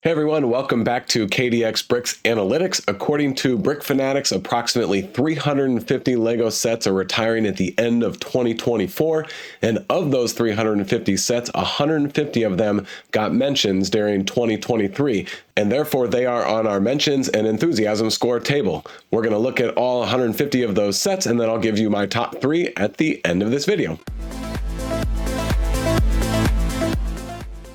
Hey everyone, welcome back to KDX Bricks Analytics. According to Brick Fanatics, approximately 350 Lego sets are retiring at the end of 2024, and of those 350 sets, 150 of them got mentions during 2023, and therefore they are on our mentions and enthusiasm score table. We're going to look at all 150 of those sets, and then I'll give you my top 3 at the end of this video.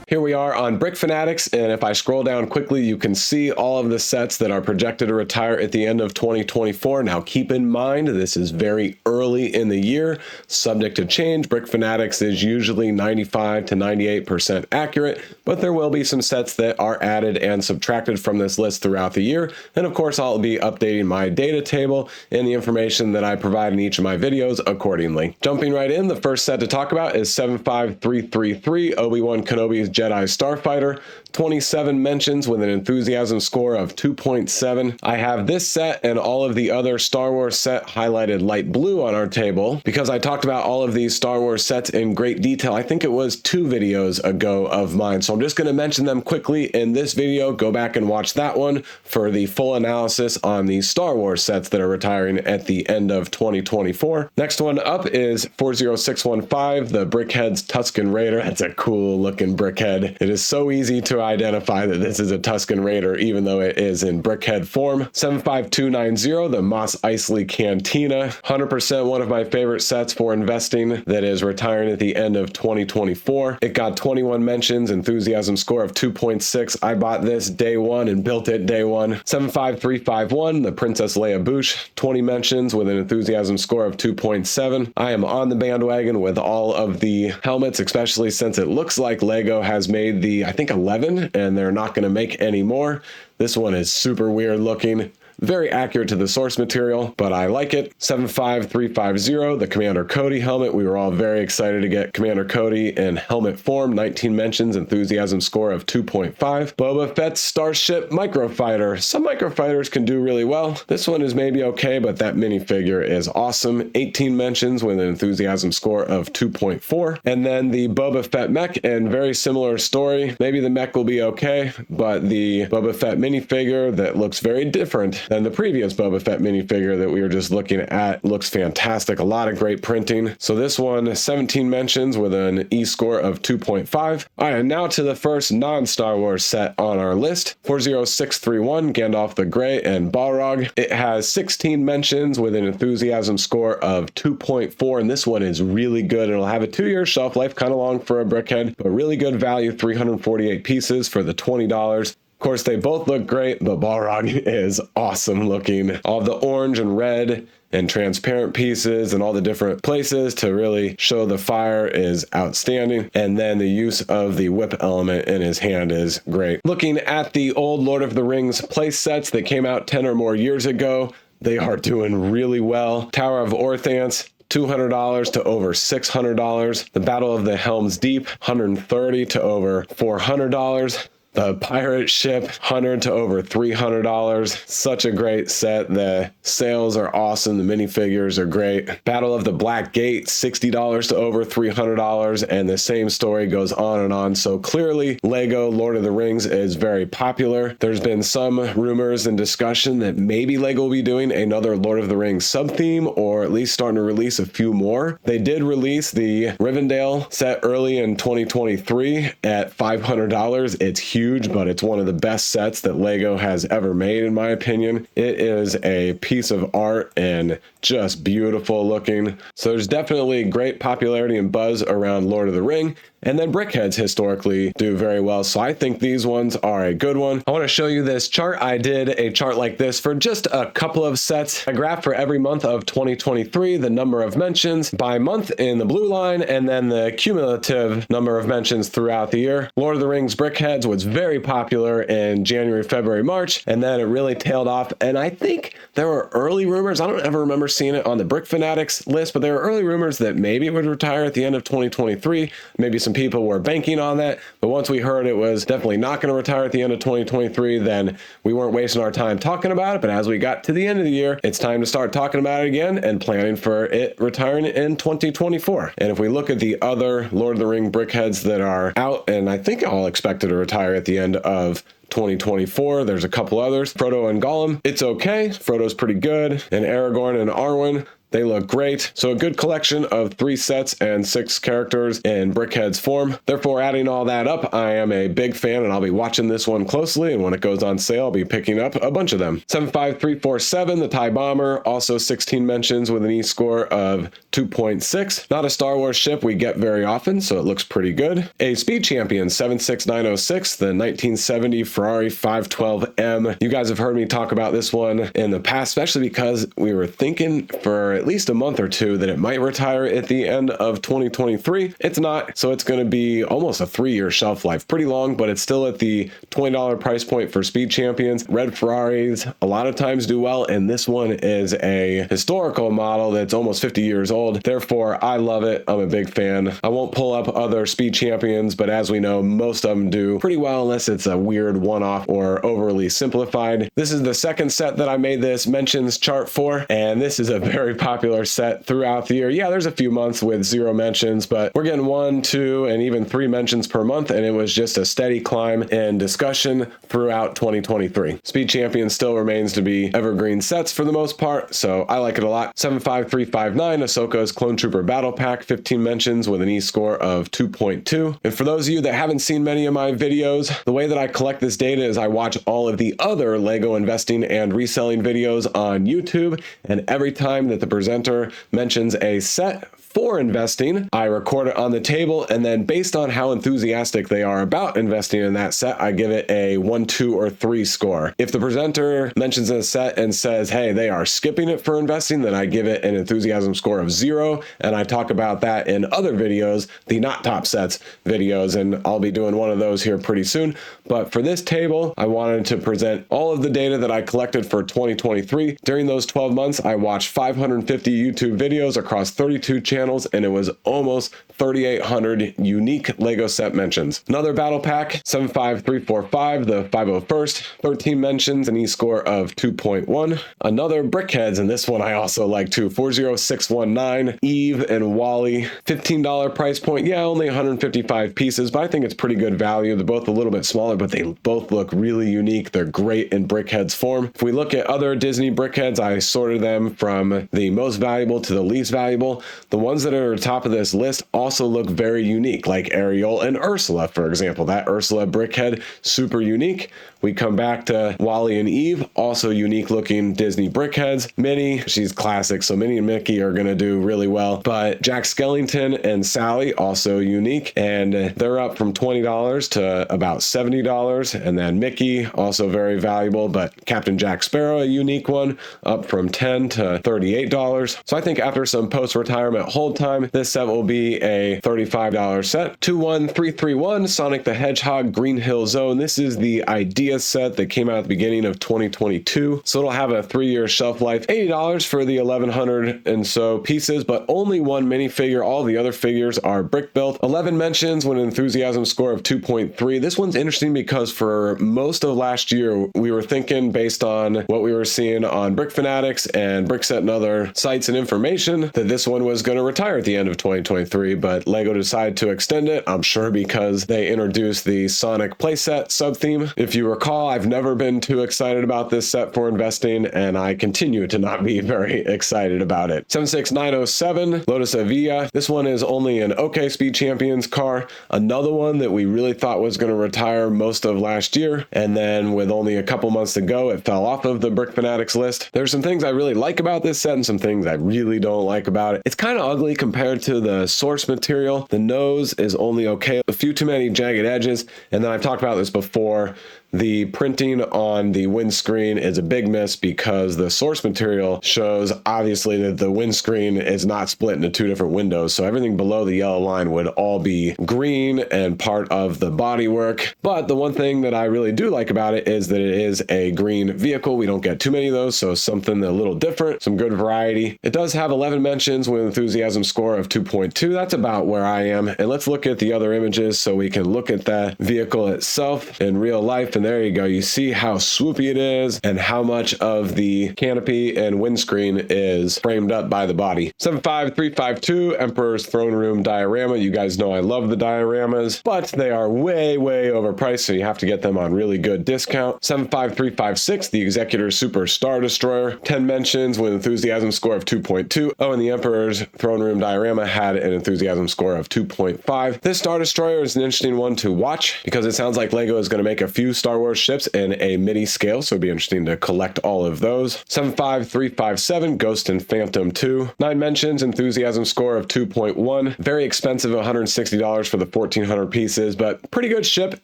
Here we are on Brick Fanatics, and if I scroll down quickly, you can see all of the sets that are projected to retire at the end of 2024. Now keep in mind, this is very early in the year, subject to change. Brick Fanatics is usually 95 to 98% accurate, but there will be some sets that are added and subtracted from this list throughout the year. And of course, I'll be updating my data table and the information that I provide in each of my videos accordingly. Jumping right in, the first set to talk about is 75333, Obi-Wan Kenobi's Jedi Starfighter, 27 mentions with an enthusiasm score of 2.7. I have this set and all of the other Star Wars set highlighted light blue on our table because I talked about all of these Star Wars sets in great detail. I think it was 2 videos ago of mine, so I'm just going to mention them quickly in this video. Go back and watch that one for the full analysis on the Star Wars sets that are retiring at the end of 2024. Next one up is 40615, the Brickhead's Tusken Raider. That's a cool looking Brickhead. It is so easy to identify that this is a Tusken Raider, even though it is in Brickhead form. 75290, the Mos Eisley Cantina. 100% one of my favorite sets for investing that is retiring at the end of 2024. It got 21 mentions, enthusiasm score of 2.6. I bought this day one and built it day one. 75351, the Princess Leia Bouche. 20 mentions with an enthusiasm score of 2.7. I am on the bandwagon with all of the helmets, especially since it looks like Lego has made the, I think, 11, and they're not going to make any more. This one is super weird looking. Very accurate to the source material, but I like it. 75350, the Commander Cody helmet. We were all very excited to get Commander Cody in helmet form. 19 mentions, enthusiasm score of 2.5. Boba Fett's Starship Microfighter. Some microfighters can do really well. This one is maybe okay, but that minifigure is awesome. 18 mentions with an enthusiasm score of 2.4. And then the Boba Fett mech, and very similar story. Maybe the mech will be okay, but the Boba Fett minifigure that looks very different than the previous Boba Fett minifigure that we were just looking at looks fantastic. A lot of great printing. So this one, 17 mentions with an E-score of 2.5. All right, and now to the first non-Star Wars set on our list, 40631, Gandalf the Grey and Balrog. It has 16 mentions with an enthusiasm score of 2.4, and this one is really good. It'll have a 2-year shelf life, kind of long for a Brickhead, but really good value, 348 pieces for the $20. Of course, they both look great, but Balrog is awesome looking. All the orange and red and transparent pieces and all the different places to really show the fire is outstanding. And then the use of the whip element in his hand is great. Looking at the old Lord of the Rings play sets that came out 10 or more years ago, they are doing really well. Tower of Orthance, $200 to over $600. The Battle of the Helm's Deep, $130 to over $400. The pirate ship, $100 to over $300. Such a great set. The sales are awesome. The minifigures are great. Battle of the Black Gate, $60 to over $300. And the same story goes on and on. So clearly, Lego Lord of the Rings is very popular. There's been some rumors and discussion that maybe Lego will be doing another Lord of the Rings sub-theme, or at least starting to release a few more. They did release the Rivendell set early in 2023 at $500. It's huge, but it's one of the best sets that Lego has ever made, in my opinion. It is a piece of art and just beautiful looking. So there's definitely great popularity and buzz around Lord of the Ring. And then Brickheads historically do very well. So I think these ones are a good one. I want to show you this chart. I did a chart like this for just a couple of sets. A graph for every month of 2023, the number of mentions by month in the blue line, and then the cumulative number of mentions throughout the year. Lord of the Rings Brickheads was very popular in January, February, March, and then it really tailed off. And I think there were early rumors. I don't ever remember seeing it on the Brick Fanatics list, but there were early rumors that maybe it would retire at the end of 2023. Maybe some people were banking on that, but once we heard it was definitely not going to retire at the end of 2023, then we weren't wasting our time talking about it. But as we got to the end of the year, it's time to start talking about it again and planning for it retiring in 2024. And if we look at the other Lord of the Ring Brickheads that are out, and I think all expected to retire at the end of 2024. There's a couple others. Frodo and Gollum, it's okay. Frodo's pretty good. And Aragorn and Arwen, they look great. So a good collection of 3 sets and 6 characters in Brickhead's form. Therefore, adding all that up, I am a big fan and I'll be watching this one closely. And when it goes on sale, I'll be picking up a bunch of them. 75347, the TIE Bomber, also 16 mentions with an E-score of 2.6. Not a Star Wars ship we get very often, so it looks pretty good. A Speed Champion 76906, the 1970 Ferrari 512M. You guys have heard me talk about this one in the past, especially because we were thinking for at least a month or two that it might retire at the end of 2023. It's not, so it's going to be almost a 3-year shelf life. Pretty long, but it's still at the $20 price point for Speed Champions. Red Ferraris a lot of times do well, and this one is a historical model that's almost 50 years old. Therefore, I love it. I'm a big fan. I won't pull up other Speed Champions, but as we know, most of them do pretty well unless it's a weird one-off or overly simplified. This is the second set that I made this mentions chart for, and this is a very popular set throughout the year. Yeah, there's a few months with 0 mentions, but we're getting 1, 2, and even 3 mentions per month, and it was just a steady climb in discussion throughout 2023. Speed Champion still remains to be evergreen sets for the most part, so I like it a lot. 75359, Ahsoka's Clone Trooper Battle Pack, 15 mentions with an E-score of 2.2. And for those of you that haven't seen many of my videos, the way that I collect this data is I watch all of the other Lego investing and reselling videos on YouTube, and every time that the presenter mentions a set for investing, I record it on the table, and then based on how enthusiastic they are about investing in that set, I give it a 1, 2, or 3 score. If the presenter mentions a set and says, hey, they are skipping it for investing, then I give it an enthusiasm score of 0, and I talk about that in other videos, the not top sets videos, and I'll be doing one of those here pretty soon. But for this table, I wanted to present all of the data that I collected for 2023. During those 12 months, I watched 550 YouTube videos across 32 channels, and it was almost 3,800 unique Lego set mentions. Another battle pack, 75345, the 501st, 13 mentions, an E-score of 2.1. Another Brickheads, and this one I also like too, 40619, Eve and Wally, $15 price point. Yeah, only 155 pieces, but I think it's pretty good value. They're both a little bit smaller, but they both look really unique. They're great in Brickheads form. If we look at other Disney Brickheads, I sorted them from the most valuable to the least valuable. The ones that are top of this list also look very unique, like Ariel and Ursula, for example. That Ursula Brickhead, super unique. We come back to Wally and Eve, also unique looking Disney Brickheads. Minnie, she's classic, so Minnie and Mickey are going to do really well. But Jack Skellington and Sally, also unique, and they're up from $20 to about $70. And then Mickey, also very valuable, but Captain Jack Sparrow, a unique one, up from $10 to $38. So I think after some post-retirement hold time, this set will be a $35 set. 21331, Sonic the Hedgehog Green Hill Zone. This is the idea set that came out at the beginning of 2022. So it'll have a 3-year shelf life. $80 for the 1,100 and so pieces, but only one minifigure. All the other figures are brick built. 11 mentions with an enthusiasm score of 2.3. This one's interesting because for most of last year, we were thinking based on what we were seeing on Brick Fanatics and Brickset and other sites and information that this one was going to retire at the end of 2023, but Lego decided to extend it. I'm sure because they introduced the Sonic playset sub-theme. If you recall, I've never been too excited about this set for investing, and I continue to not be very excited about it. 76907, Lotus Avia. This one is only an okay Speed Champions car. Another one that we really thought was going to retire most of last year, and then with only a couple months to go, it fell off of the Brick Fanatics list. There's some things I really like about this set and some things I really don't like about it. It's kind of ugly compared to the source material. The nose is only okay, a few too many jagged edges, and then I've talked about this before. The printing on the windscreen is a big miss because the source material shows obviously that the windscreen is not split into 2 different windows. So everything below the yellow line would all be green and part of the bodywork. But the one thing that I really do like about it is that it is a green vehicle. We don't get too many of those, so something a little different, some good variety. It does have 11 mentions with an enthusiasm score of 2.2. That's about where I am. And let's look at the other images so we can look at that vehicle itself in real life. And there you go. You see how swoopy it is and how much of the canopy and windscreen is framed up by the body. 75352 Emperor's Throne Room diorama. You guys know I love the dioramas, but they are way overpriced, so you have to get them on really good discount. 75356 the Executor Super Star Destroyer. 10 mentions with enthusiasm score of 2.2. Oh, and the Emperor's Throne Room diorama had an enthusiasm score of 2.5. This Star Destroyer is an interesting one to watch because it sounds like Lego is going to make a few Star Wars ships in a midi scale, so it'd be interesting to collect all of those. 75357 Ghost and Phantom 2. 9 mentions, enthusiasm score of 2.1. Very expensive, $160 for the 1,400 pieces, but pretty good ship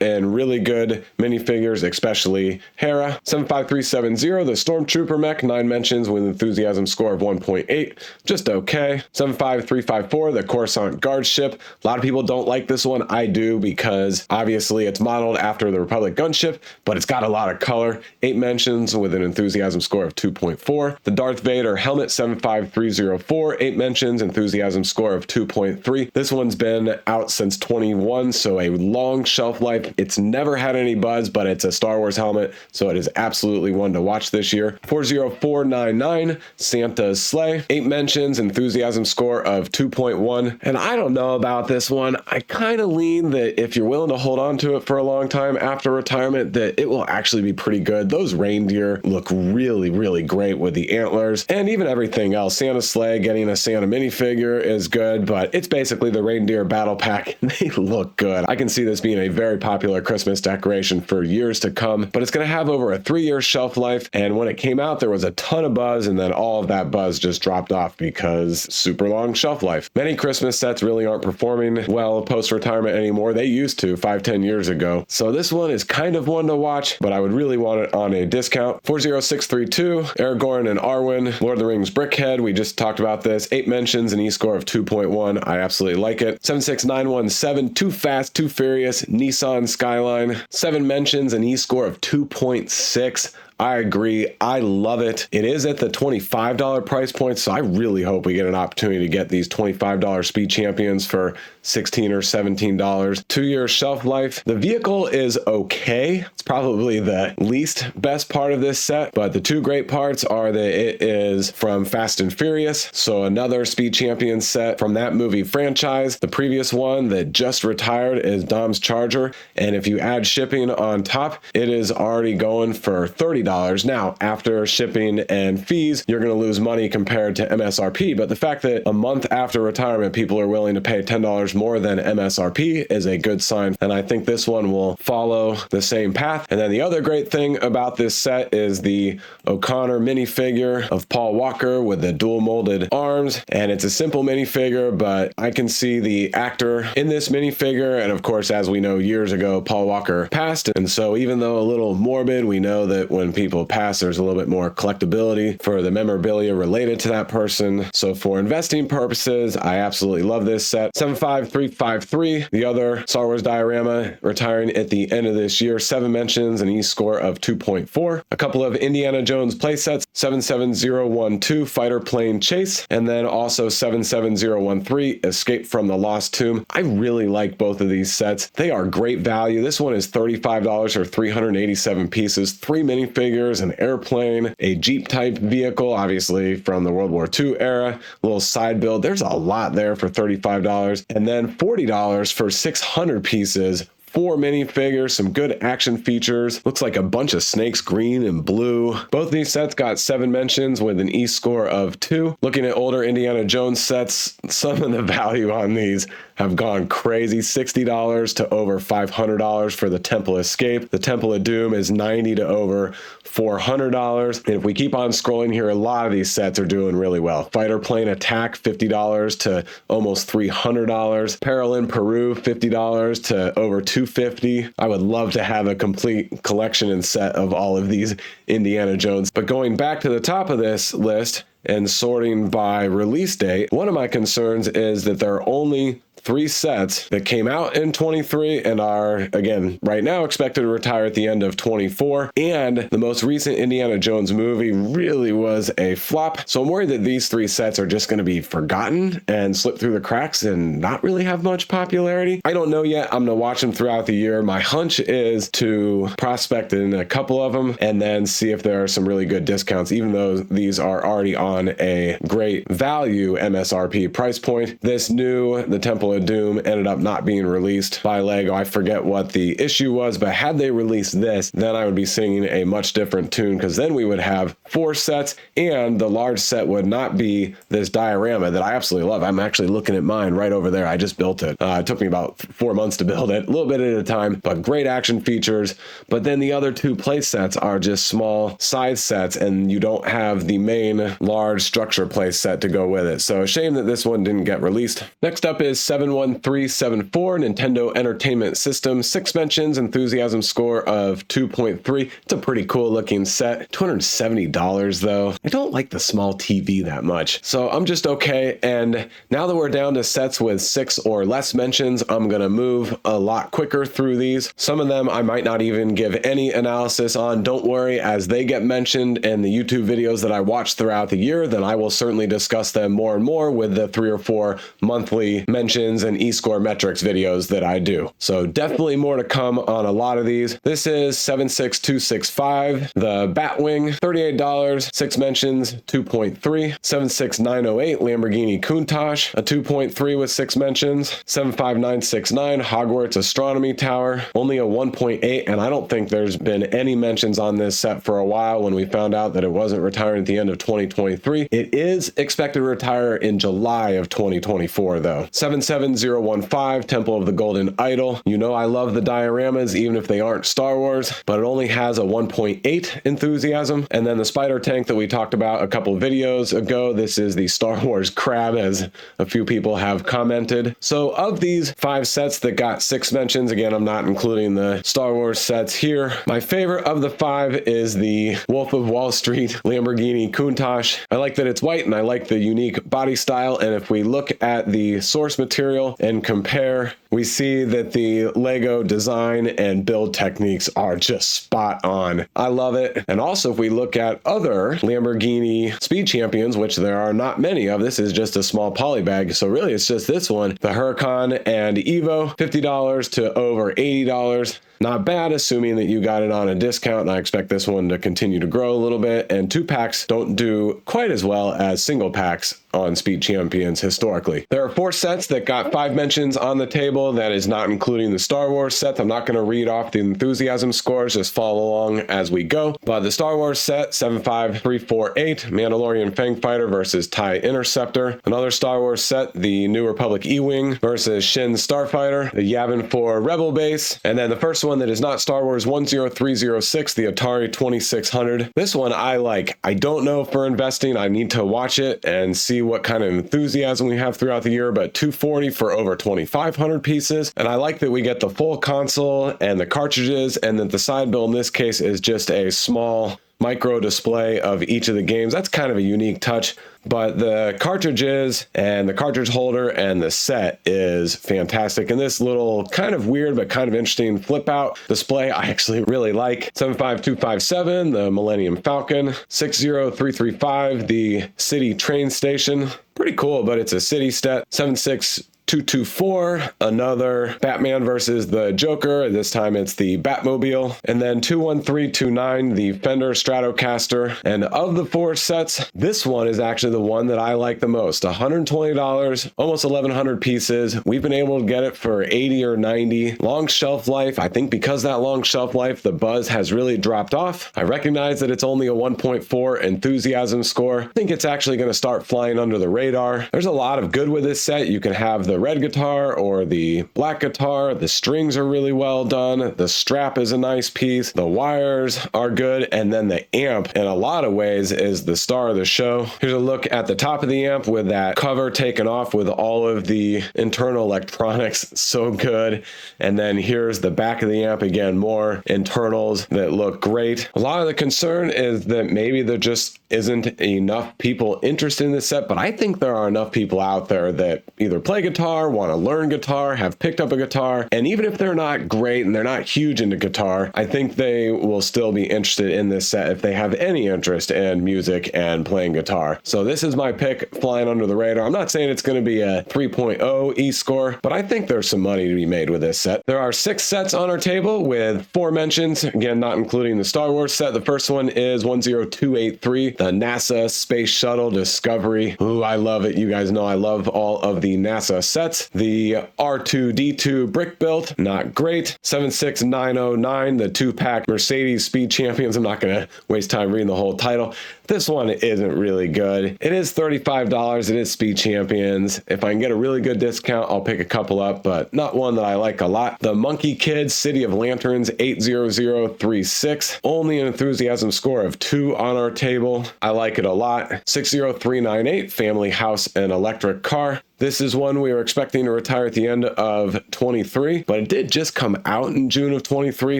and really good minifigures, especially Hera. 75370 the Stormtrooper mech. 9 mentions with enthusiasm score of 1.8. Just okay. 75354 the Coruscant Guard ship. A lot of people don't like this one. I do, because obviously it's modeled after the Republic gunship, but it's got a lot of color. 8 mentions with an enthusiasm score of 2.4. The Darth Vader helmet. 75304 8 mentions, enthusiasm score of 2.3. This one's been out since 21, so a long shelf life. It's never had any buzz, but it's a Star Wars helmet, so it is absolutely one to watch this year. 40499 Santa's Sleigh. 8 mentions, enthusiasm score of 2.1. And I don't know about this one. I kind of lean that if you're willing to hold on to it for a long time after retirement, that it will actually be pretty good. Those reindeer look really great with the antlers and even everything else. Santa's Sleigh, getting a Santa minifigure is good, but it's basically the reindeer battle pack. They look good. I can see this being a very popular Christmas decoration for years to come, but it's going to have over a 3-year shelf life. And when it came out, there was a ton of buzz, and then all of that buzz just dropped off because super long shelf life. Many Christmas sets really aren't performing well post-retirement anymore. They used to 5-10 years ago. So this one is kind of one to watch, but I would really want it on a discount. 40632 Aragorn and Arwen Lord of the Rings Brickhead. We just talked about this. 8 mentions, an E-score of 2.1. I absolutely like it. 76917 Too Fast, Too Furious Nissan Skyline. 7 mentions, an E-score of 2.6. I agree. I love it. It is at the $25 price point, so I really hope we get an opportunity to get these $25 Speed Champions for $16 or $17. 2-year shelf life. The vehicle is okay. It's probably the least best part of this set, but the 2 great parts are that it is from Fast and Furious, so another Speed Champion set from that movie franchise. The previous one that just retired is Dom's Charger, and if you add shipping on top, it is already going for $30. Now, after shipping and fees, you're going to lose money compared to MSRP, but the fact that a month after retirement, people are willing to pay $10 more than MSRP is a good sign, and I think this one will follow the same path. And then the other great thing about this set is the O'Connor minifigure of Paul Walker with the dual molded arms, and it's a simple minifigure, but I can see the actor in this minifigure, and of course, as we know, years ago, Paul Walker passed, and so even though a little morbid, we know that when people pass, there's a little bit more collectability for the memorabilia related to that person. So for investing purposes, I absolutely love this set. 75353, the other Star Wars diorama, retiring at the end of this year. 7 mentions, an E-score of 2.4. A couple of Indiana Jones playsets. 77012 Fighter Plane Chase, and then also 77013 Escape from the Lost Tomb. I really like both of these sets. They are great value. This one is $35 or 387 pieces. 3 minifigures, an airplane, a Jeep type vehicle, obviously from the World War II era, a little side build. There's a lot there for $35, and then $40 for 600 pieces. 4 minifigures, some good action features. Looks like a bunch of snakes, green and blue. Both these sets got 7 mentions with an E-score of 2. Looking at older Indiana Jones sets, some of the value on these have gone crazy. $60 to over $500 for the Temple Escape. The Temple of Doom is $90 to over $400. And if we keep on scrolling here, a lot of these sets are doing really well. Fighter Plane Attack, $50 to almost $300. Peril in Peru, $50 to over $250. I would love to have a complete collection and set of all of these Indiana Jones. But going back to the top of this list and sorting by release date, one of my concerns is that there are only three sets that came out in 23 and are, again, right now expected to retire at the end of 24. And the most recent Indiana Jones movie really was a flop. So I'm worried that these three sets are just going to be forgotten and slip through the cracks and not really have much popularity. I don't know yet. I'm going to watch them throughout the year. My hunch is to prospect in a couple of them and then see if there are some really good discounts, even though these are already on a great value MSRP price point. This new The Temple of Doom ended up not being released by Lego. I forget what the issue was, but had they released this, then I would be singing a much different tune, because then we would have four sets and the large set would not be this diorama that I absolutely love. I'm actually looking at mine right over there. I just built it. It took me about 4 months to build it, a little bit at a time, but great action features. But then the other two play sets are just small side sets, and you don't have the main large structure play set to go with it. So a shame that this one didn't get released. Next up is 71374, Nintendo Entertainment System, 6 mentions, enthusiasm score of 2.3. It's a pretty cool looking set. $270 though. I don't like the small TV that much, so I'm just okay. And now that we're down to sets with 6 or less mentions, I'm gonna move a lot quicker through these. Some of them I might not even give any analysis on. Don't worry, as they get mentioned in the YouTube videos that I watch throughout the year, then I will certainly discuss them more and more with the 3 or 4 monthly mentions and eScore metrics videos that I do. So definitely more to come on a lot of these. This is 76265, the Batwing, $38, 6 mentions, 2.3. 76908, Lamborghini Countach, a 2.3 with 6 mentions. 75969, Hogwarts Astronomy Tower, only a 1.8, and I don't think there's been any mentions on this set for a while when we found out that it wasn't retiring at the end of 2023. It is expected to retire in July of 2024 though. 77015, Temple of the Golden Idol. You know I love the dioramas even if they aren't Star Wars, but it only has a 1.8 enthusiasm. And then the spider tank that we talked about a couple videos ago, this is the Star Wars crab, as a few people have commented. So of these 5 sets that got 6 mentions, again, I'm not including the Star Wars sets here, my favorite of the 5 is the Wolf of Wall Street Lamborghini Countach. I like that it's white and I like the unique body style. And if we look at the source material and compare, we see that the Lego design and build techniques are just spot on. I love it. And also, if we look at other Lamborghini Speed Champions, which there are not many of, this is just a small poly bag. So really, it's just this one, the Huracan and Evo, $50 to over $80. Not bad, assuming that you got it on a discount, and I expect this one to continue to grow a little bit. And 2 packs don't do quite as well as single packs on Speed Champions historically. There are 4 sets that got 5 mentions on the table. That is not including the Star Wars set. I'm not going to read off the enthusiasm scores, just follow along as we go. But the Star Wars set, 75348, Mandalorian Fangfighter versus TIE Interceptor. Another Star Wars set, the New Republic E-Wing versus Shin Starfighter, the Yavin 4 Rebel Base, and then the first one that is not Star Wars, 10306, the Atari 2600. This one I like. I don't know for investing. I need to watch it and see what kind of enthusiasm we have throughout the year, but $240 for over 2,500 pieces. And I like that we get the full console and the cartridges, and that the side bill in this case is just a small micro display of each of the games. That's kind of a unique touch, but the cartridges and the cartridge holder and the set is fantastic. And this little kind of weird but kind of interesting flip out display I actually really like. 75257, the Millennium Falcon. 60335, the City Train Station. Pretty cool, but it's a city set. 76224, another Batman versus the Joker. This time it's the Batmobile. And then 21329, the Fender Stratocaster. And of the 4 sets, this one is actually the one that I like the most. $120, almost 1,100 pieces. We've been able to get it for 80 or 90. Long shelf life. I think because that long shelf life, the buzz has really dropped off. I recognize that it's only a 1.4 enthusiasm score. I think it's actually going to start flying under the radar. There's a lot of good with this set. You can have the red guitar or the black guitar. The strings are really well done. The strap is a nice piece. The wires are good. And then the amp, in a lot of ways, is the star of the show. Here's a look at the top of the amp with that cover taken off with all of the internal electronics. So good. And then here's the back of the amp. Again, more internals that look great. A lot of the concern is that maybe there just isn't enough people interested in this set, but I think there are enough people out there that either play guitar guitar, want to learn guitar, have picked up a guitar, and even if they're not great and they're not huge into guitar, I think they will still be interested in this set if they have any interest in music and playing guitar. So this is my pick, flying under the radar. I'm not saying it's going to be a 3.0 E-score, but I think there's some money to be made with this set. There are 6 sets on our table with 4 mentions, again, not including the Star Wars set. The first one is 10283, the NASA Space Shuttle Discovery. Ooh, I love it. You guys know I love all of the NASA sets. The R2D2 brick built, not great. 76909, the 2-pack Mercedes Speed Champions. I'm not going to waste time reading the whole title. This one isn't really good. It is $35. It is Speed Champions. If I can get a really good discount, I'll pick a couple up, but not one that I like a lot. The Monkey Kid City of Lanterns 80036, only an enthusiasm score of 2 on our table. I like it a lot. 60398, Family House and Electric Car. This is one we were expecting to retire at the end of 23, but it did just come out in June of 23,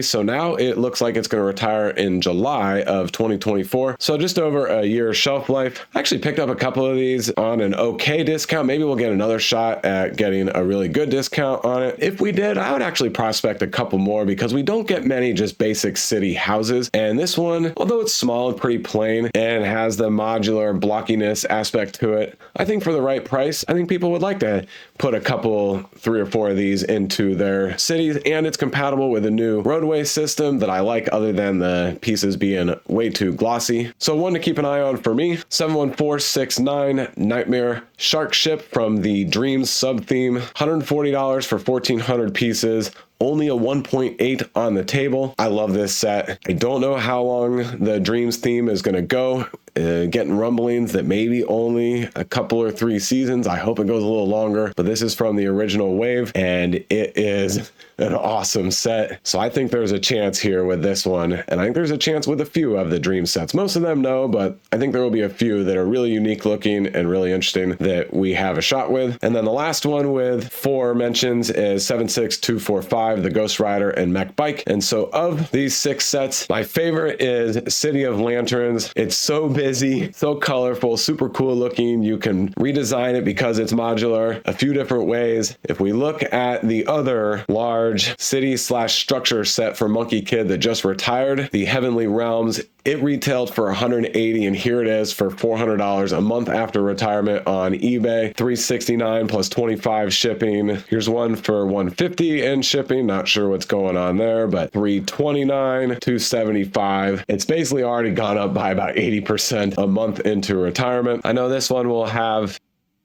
so now it looks like it's going to retire in July of 2024. So just over a year's shelf life. I actually picked up a couple of these on an okay discount. Maybe we'll get another shot at getting a really good discount on it. If we did, I would actually prospect a couple more because we don't get many just basic city houses. And this one, although it's small and pretty plain and has the modular blockiness aspect to it, I think for the right price, I think people would like to put a couple, 3 or 4 of these into their cities, and it's compatible with a new roadway system that I like other than the pieces being way too glossy. So one to keep an eye on for me, 71469 Nightmare Shark Ship from the Dreams sub-theme, $140 for 1,400 pieces. Only a 1.8 on the table. I love this set. I don't know how long the Dreams theme is going to go. Getting rumblings that maybe only a couple or 3 seasons. I hope it goes a little longer, but this is from the original wave and it is an awesome set. So I think there's a chance here with this one, and I think there's a chance with a few of the Dream sets. Most of them no, but I think there will be a few that are really unique looking and really interesting that we have a shot with. And then the last one with 4 mentions is 76245, the Ghost Rider and Mech Bike. And so of these 6 sets, my favorite is City of Lanterns. It's so busy, so colorful, super cool looking. You can redesign it because it's modular a few different ways. If we look at the other large city/structure set for Monkey Kid that just retired, the Heavenly Realms, it retailed for $180, and here it is for $400 a month after retirement on eBay. $369 plus 25 shipping. Here's one for $150 in shipping. Not sure what's going on there, but $329, $275. It's basically already gone up by about 80% a month into retirement. I know this one will have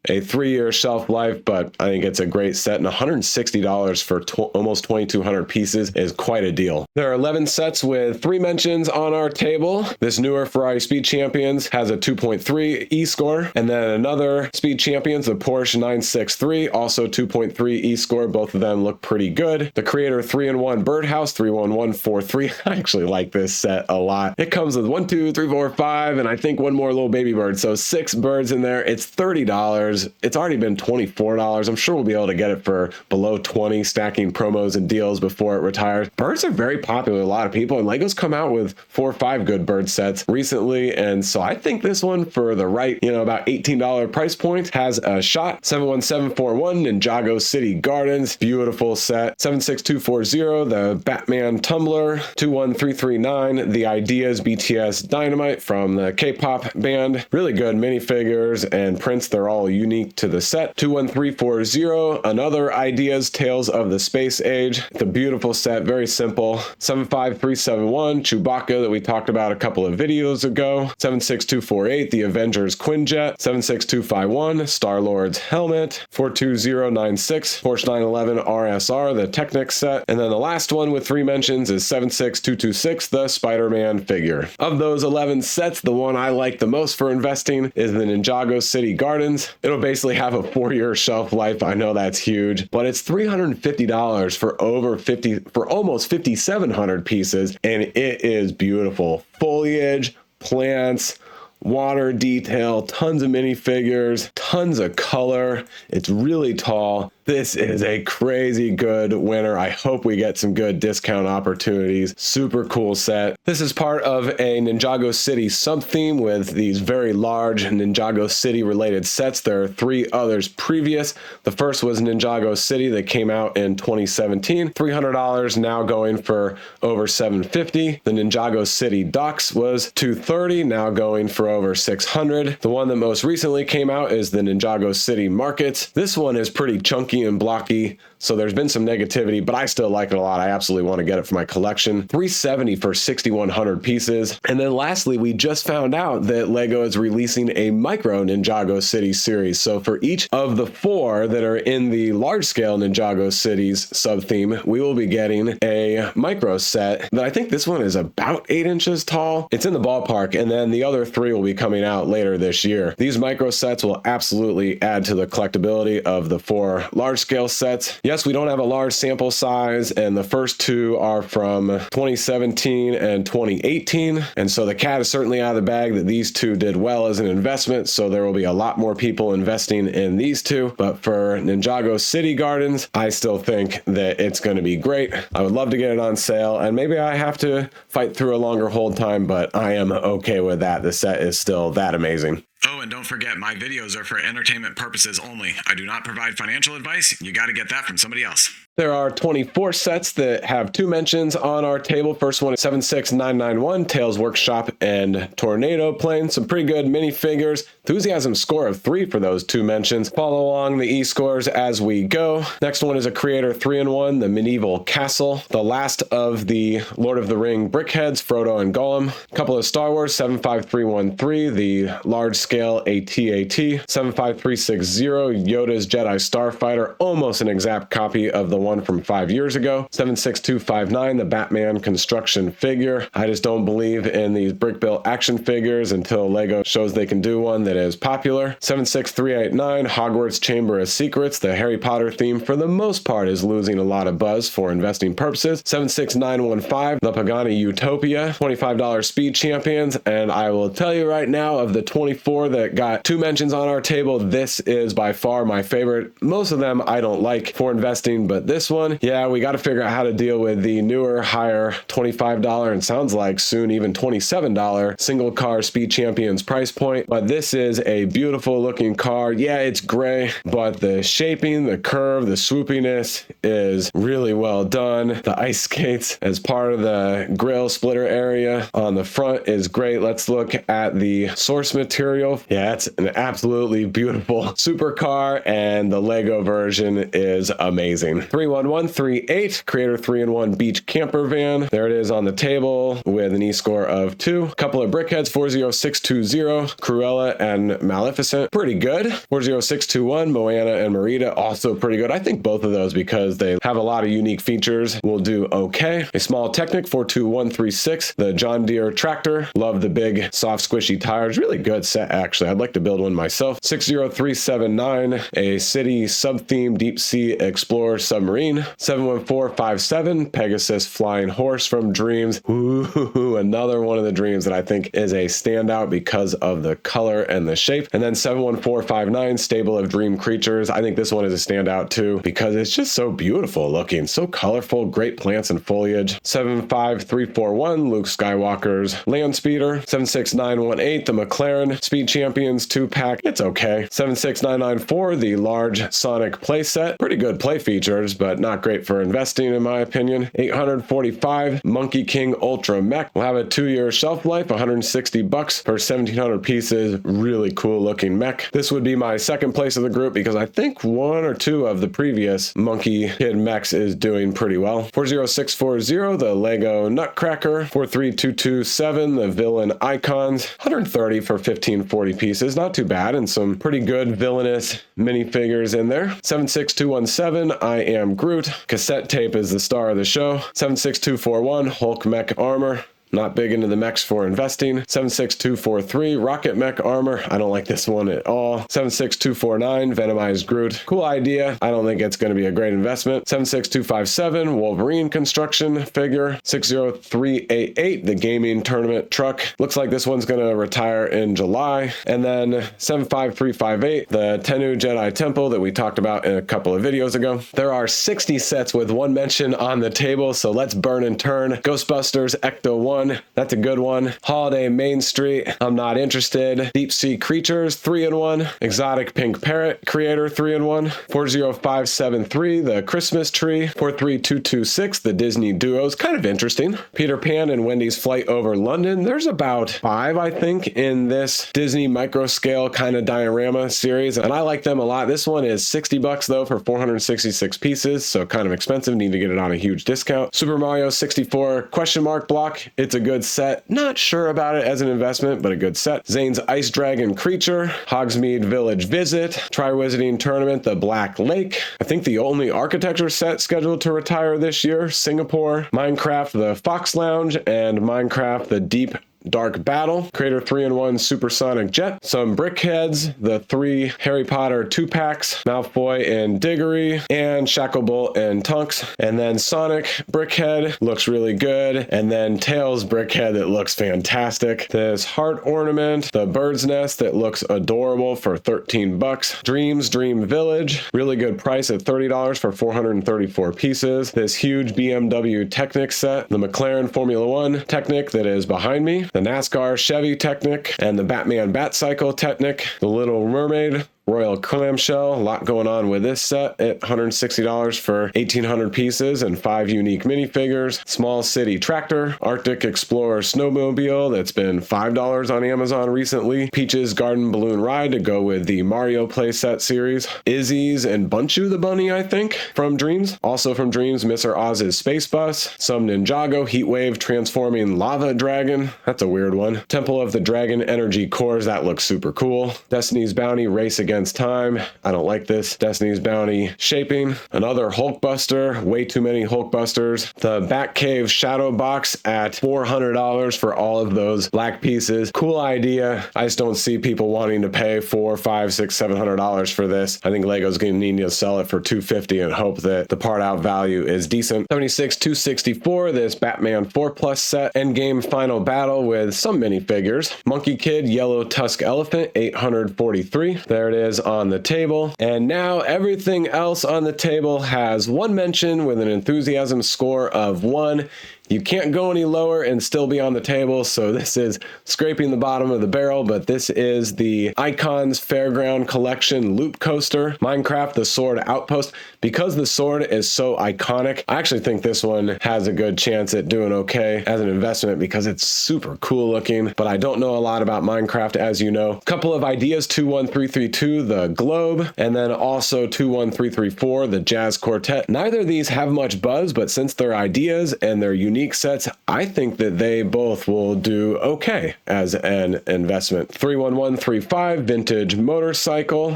a 3-year shelf life, but I think it's a great set, and $160 for almost 2,200 pieces is quite a deal. There are 11 sets with 3 mentions on our table. This newer Ferrari Speed Champions has a 2.3 E-score, and then another Speed Champions, the Porsche 963, also 2.3 E-score. Both of them look pretty good. The Creator 3-in-1 Birdhouse 31143. I actually like this set a lot. It comes with 1, 2, 3, 4, 5, and I think one more little baby bird. So 6 birds in there. It's $30. It's already been $24. I'm sure we'll be able to get it for below 20, stacking promos and deals before it retires. Birds are very popular with a lot of people, and Lego's come out with 4 or 5 good bird sets recently, and so I think this one for the right, about $18 price point has a shot. 71741 Ninjago City Gardens, beautiful set. 76240 the Batman Tumbler. 21339 the Ideas BTS Dynamite from the K-pop band. Really good minifigures and prints. They're all unique to the set. 21340 another Ideas Tales of the Space Age. It's a beautiful set, very simple. 75371 Chewbacca that we talked about a couple of videos ago. 76248 the Avengers Quinjet. 76251 Star-Lord's helmet. 42096 Porsche 911 RSR, the Technic set. And then the last one with 3 mentions is 76226 the Spider-Man figure. Of those 11 sets, the one I like the most for investing is the Ninjago City Gardens. It'll basically have a 4-year shelf life. I know that's huge, but it's $350 for almost 5,700 pieces, and it is beautiful. Foliage, plants, water detail, tons of minifigures, tons of color. It's really tall. This is a crazy good winner. I hope we get some good discount opportunities. Super cool set. This is part of a Ninjago City sub-theme with these very large Ninjago City related sets. There are 3 others previous. The first was Ninjago City that came out in 2017. $300, now going for over $750. The Ninjago City Ducks was $230, now going for over $600. The one that most recently came out is the Ninjago City Markets. This one is pretty chunky and blocky, so there's been some negativity, but I still like it a lot. I absolutely want to get it for my collection. $370 for 6,100 pieces. And then lastly, we just found out that Lego is releasing a micro Ninjago City series. So for each of the 4 that are in the large scale Ninjago Cities sub-theme, we will be getting a micro set that I think this one is about 8 inches tall. It's in the ballpark, and then the other 3 will be coming out later this year. These micro sets will absolutely add to the collectability of the 4 large scale sets. Yes, we don't have a large sample size, and the first 2 are from 2017 and 2018. And so the cat is certainly out of the bag that these 2 did well as an investment. So there will be a lot more people investing in these 2. But for Ninjago City Gardens, I still think that it's going to be great. I would love to get it on sale, and maybe I have to fight through a longer hold time, but I am okay with that. The set is still that amazing. Oh, and don't forget, my videos are for entertainment purposes only. I do not provide financial advice. You got to get that from somebody else. There are 24 sets that have 2 mentions on our table. First one is 76991, Tales Workshop and Tornado Plane. Some pretty good minifigures. Enthusiasm score of 3 for those 2 mentions. Follow along the e-scores as we go. Next one is a Creator 3-in-1, the Medieval Castle. The last of the Lord of the Ring brickheads, Frodo and Gollum. A couple of Star Wars, 75313, the large scale AT-AT. 75360, Yoda's Jedi Starfighter, almost an exact copy of the one from 5 years ago. 76259, the Batman construction figure. I just don't believe in these brick built action figures until Lego shows they can do one that is popular. 76389, Hogwarts Chamber of Secrets. The Harry Potter theme for the most part is losing a lot of buzz for investing purposes. 76915, the Pagani Utopia. $25 Speed Champions, and I will tell you right now, of the 24 that got 2 mentions on our table, this is by far my favorite. Most of them I don't like for investing, but this one, yeah, we got to figure out how to deal with the newer, higher $25 and sounds like soon even $27 single car Speed Champions price point. But this is a beautiful looking car. Yeah, it's gray, but the shaping, the curve, the swoopiness is really well done. The ice skates as part of the grill splitter area on the front is great. Let's look at the source material. Yeah, it's an absolutely beautiful supercar, and the Lego version is amazing. 31138, Creator 3-in-1 Beach Camper Van. There it is on the table with an e-score of 2. A couple of brickheads, 40620, Cruella and Maleficent. Pretty good. 40621, Moana and Merida. Also pretty good. I think both of those, because they have a lot of unique features, will do okay. A Small Technic, 42136, the John Deere tractor. Love the big, soft, squishy tires. Really good set, actually. I'd like to build one myself. 60379, a city sub-theme deep sea explorer submarine. 71457, Pegasus Flying Horse from Dreams. Ooh, another one of the Dreams that I think is a standout because of the color and the shape. And then 71459, Stable of Dream Creatures. I think this one is a standout too because it's just so beautiful looking, so colorful, great plants and foliage. 75341, Luke Skywalker's Land Speeder. 76918, the McLaren Speed Champions 2-pack. It's okay. 76994, the large Sonic playset. Pretty good play features, but not great for investing in my opinion. 845, Monkey King Ultra Mech. Will have a 2-year shelf life, $160 for 1,700 pieces. Really cool looking mech. This would be my second place of the group because I think 1 or 2 of the previous Monkey Kid mechs is doing pretty well. 40640, the Lego Nutcracker. 43227, the Villain Icons. 130 for 1,540 pieces. Not too bad, and some pretty good villainous minifigures in there. 76217, I Am Groot. Cassette tape is the star of the show. 76241, Hulk Mech Armor. Not big into the mechs for investing. 76243, Rocket Mech Armor. I don't like this one at all. 76249, Venomized Groot. Cool idea. I don't think it's going to be a great investment. 76257, Wolverine construction figure. 60388, the gaming tournament truck. Looks like this one's going to retire in July. And then 75358, the Tennu Jedi Temple that we talked about in a couple of videos ago. There are 60 sets with one mention on the table, so let's burn and turn. Ghostbusters Ecto 1, that's a good one. Holiday Main Street, I'm not interested. Deep Sea Creatures, 3-in-1. Exotic Pink Parrot, Creator, 3-in-1. 40573, the Christmas Tree. 43226, the Disney Duos, kind of interesting. Peter Pan and Wendy's Flight Over London, there's about 5, I think, in this Disney micro scale kind of diorama series, and I like them a lot. This one is $60 though for 466 pieces, so kind of expensive. Need to get it on a huge discount. Super Mario 64 question mark block. It's a good set. Not sure about it as an investment, but a good set. Zane's Ice Dragon Creature, Hogsmeade Village Visit, Tri-Wizarding Tournament, the Black Lake. I think the only architecture set scheduled to retire this year, Singapore, Minecraft, the Fox Lounge, and Minecraft, the Deep Dark Battle, Creator 3-in-1 Supersonic Jet, some Brickheads, the 3 Harry Potter 2-packs, Malfoy and Diggory, and Shacklebolt and Tonks, and then Sonic Brickhead looks really good, and then Tails Brickhead that looks fantastic. This Heart Ornament, the Bird's Nest that looks adorable for $13. Dreams Dream Village, really good price at $30 for 434 pieces. This huge BMW Technic set, the McLaren Formula One Technic that is behind me, the NASCAR Chevy Technic, and the Batman Batcycle Technic, the Little Mermaid Royal Clamshell. A lot going on with this set at $160 for 1,800 pieces and 5 unique minifigures. Small City Tractor, Arctic Explorer Snowmobile that's been $5 on Amazon recently. Peach's Garden Balloon Ride to go with the Mario playset series. Izzy's and Bunchu the Bunny, I think, from Dreams. Also from Dreams, Mr. Oz's Space Bus. Some Ninjago Heatwave Transforming Lava Dragon. That's a weird one. Temple of the Dragon Energy Cores, that looks super cool. Destiny's Bounty Race Against Time. I don't like this. Destiny's Bounty Shaping. Another Hulkbuster. Way too many Hulkbusters. The Batcave Shadow Box at $400 for all of those black pieces. Cool idea. I just don't see people wanting to pay $400, $500, $600, $700 for this. I think Lego's going to need to sell it for $250 and hope that the part out value is decent. 76,264, this Batman 4+ set. Endgame Final Battle with some minifigures. Monkey Kid Yellow Tusk Elephant, 843. There it is on the table. And now everything else on the table has one mention with an enthusiasm score of 1. You can't go any lower and still be on the table, so this is scraping the bottom of the barrel, but this is the Icons Fairground Collection Loop Coaster, Minecraft The Sword Outpost. Because the sword is so iconic, I actually think this one has a good chance at doing okay as an investment because it's super cool looking, but I don't know a lot about Minecraft, as you know. Couple of ideas, 21332, the Globe, and then also 21334, the Jazz Quartet. Neither of these have much buzz, but since they're ideas and they're unique sets, I think that they both will do okay as an investment. 31135 Vintage Motorcycle,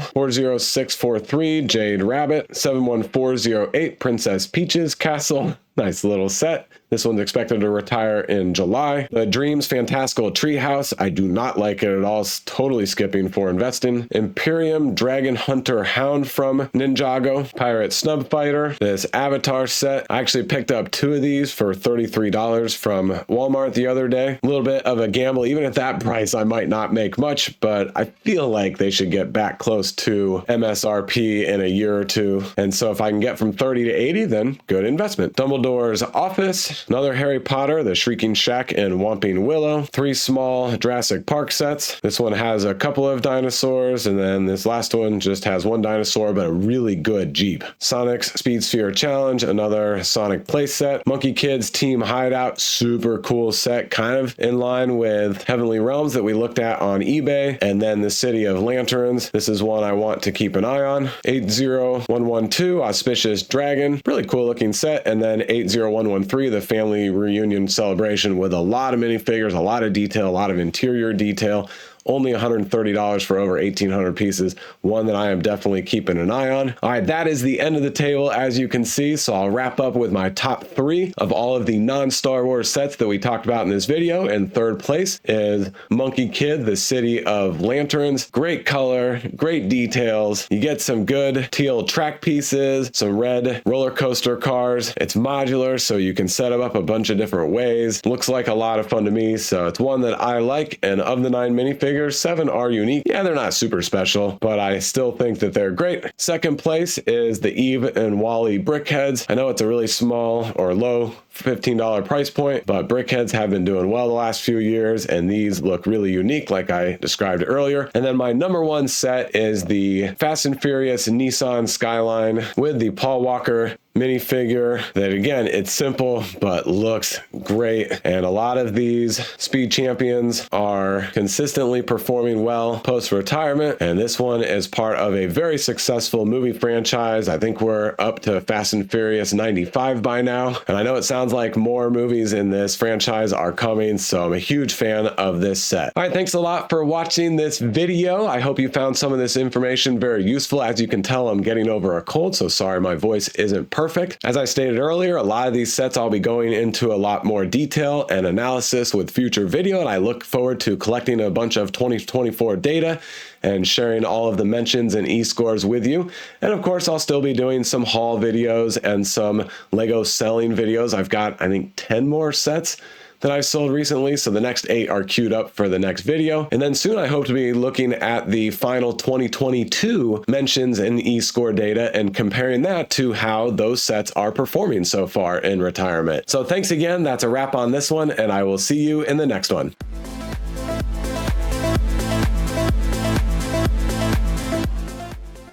40643 Jade Rabbit, 71408 Princess Peach's Castle. Nice little set. This one's expected to retire in July. The Dreams Fantastical Treehouse, I do not like it at all. It's totally skipping for investing. Imperium Dragon Hunter Hound from Ninjago. Pirate Snub Fighter. This Avatar set. I actually picked up 2 of these for $33 from Walmart the other day. A little bit of a gamble. Even at that price, I might not make much, but I feel like they should get back close to MSRP in a year or two. And so if I can get from 30 to 80, then good investment. Dumbledore's Office. Another Harry Potter, the Shrieking Shack and Whomping Willow. 3 small Jurassic Park sets. This one has a couple of dinosaurs, and then this last one just has 1 dinosaur, but a really good Jeep. Sonic's Speed Sphere Challenge, another Sonic playset. Monkey Kids Team Hideout, super cool set, kind of in line with Heavenly Realms that we looked at on eBay, and then the City of Lanterns. This is one I want to keep an eye on. 80112, Auspicious Dragon, really cool looking set, and then 80113, the Family Reunion Celebration with a lot of minifigures, a lot of detail, a lot of interior detail. only $130 for over 1,800 pieces. One that I am definitely keeping an eye on. All right, that is the end of the table, as you can see. So I'll wrap up with my top 3 of all of the non-Star Wars sets that we talked about in this video. And third place is Monkey Kid, the City of Lanterns. Great color, great details. You get some good teal track pieces, some red roller coaster cars. It's modular, so you can set them up a bunch of different ways. Looks like a lot of fun to me, so it's one that I like. And of the 9 minifigures, 7 are unique. Yeah, they're not super special, but I still think that they're great. Second place is the Eve and Wally Brickheads. I know it's a really small or low $15 price point, but Brickheads have been doing well the last few years, and these look really unique like I described earlier. And then my number 1 set is the Fast and Furious Nissan Skyline with the Paul Walker minifigure that, again, it's simple but looks great. And a lot of these speed champions are consistently performing well post-retirement, and this one is part of a very successful movie franchise. I think we're up to Fast and Furious 95 by now, and I know it sounds like more movies in this franchise are coming, so I'm a huge fan of this set. All right, thanks a lot for watching this video. I hope you found some of this information very useful. As you can tell, I'm getting over a cold, so sorry my voice isn't perfect. As I stated earlier, a lot of these sets I'll be going into a lot more detail and analysis with future video, and I look forward to collecting a bunch of 2024 data and sharing all of the mentions and e-scores with you. And of course, I'll still be doing some haul videos and some Lego selling videos. I've got, I think, 10 more sets that I've sold recently, so the next 8 are queued up for the next video. And then soon I hope to be looking at the final 2022 mentions and e-score data and comparing that to how those sets are performing so far in retirement. So thanks again, that's a wrap on this one, and I will see you in the next one.